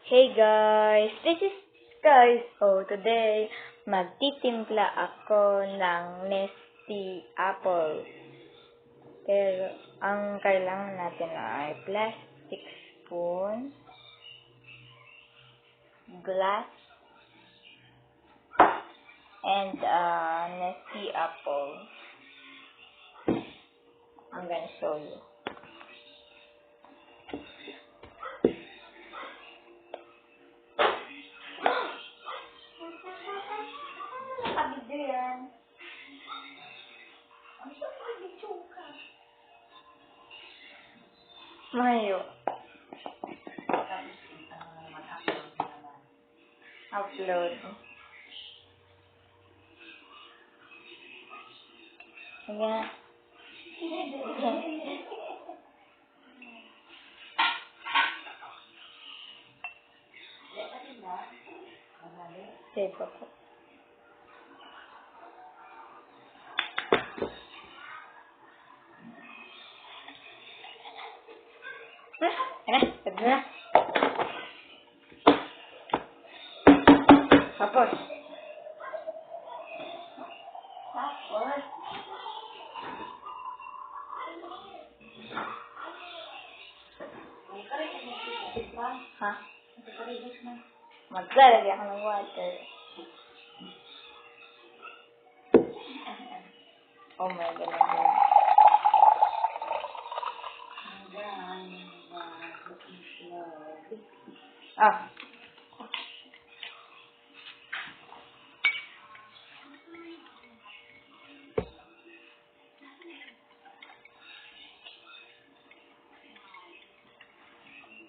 Hey guys, this is Sky. So today, magtitimpla ako ng Nesty Apple. Pero ang kailangan natin ay plastic spoon, glass, and Nesty Apple. I'm gonna show you. Nakabidyo yan. Ang sakabidyo ka. Mayo. Upload. Ayan. Save ako. Pwede na. Tapos. Ha? Maglalagay ako ng water. Oh my God. Ah.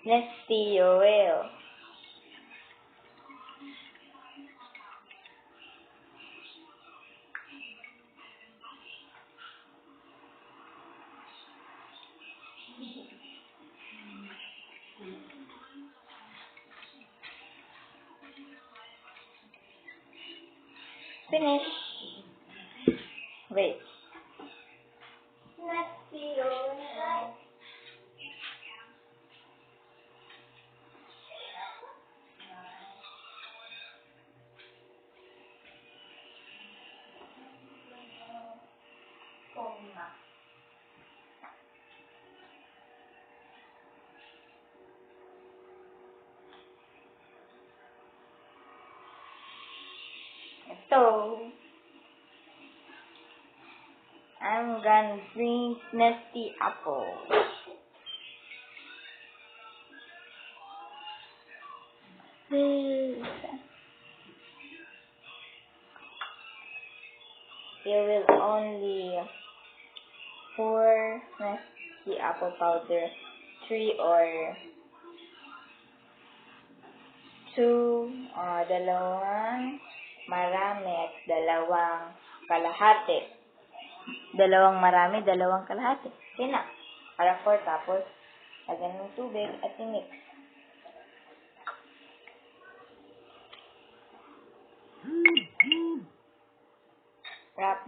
Nesty oil. Finish. Wait. Nesty oil. So, I'm gonna drink Nesty Apple. You will only pour Nesty Apple powder 3 or 2, dalawang marami at dalawang kalahati. Dalawang marami, dalawang kalahati. Yun na. Para 4, tapos lagyan ng tubig at i-mix. Wrap.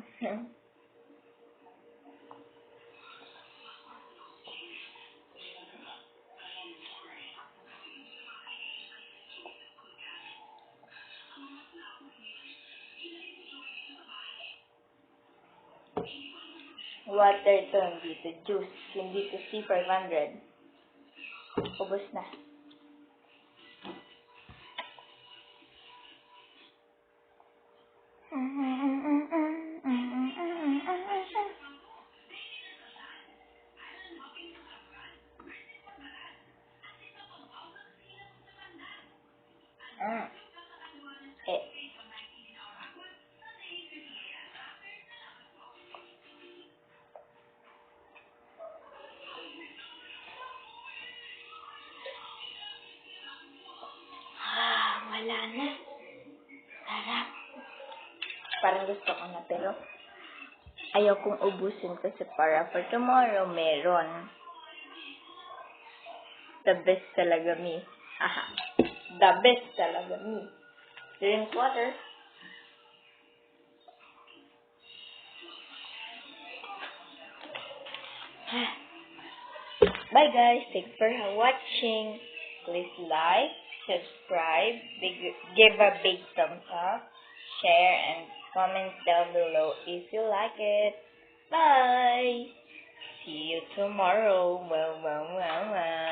Water to, hindi to juice, hindi to C500. Ubus na. Wala na. Sarap. Parang gusto ko na, pero ayaw kong ubusin kasi para for tomorrow meron. The best talaga, me. Aha. The best talaga, me. Drink water. Bye guys. Thanks for watching. please like, subscribe, give a big thumbs up, share, and comment down below if you like it. Bye! See you tomorrow. Well, well, well, well.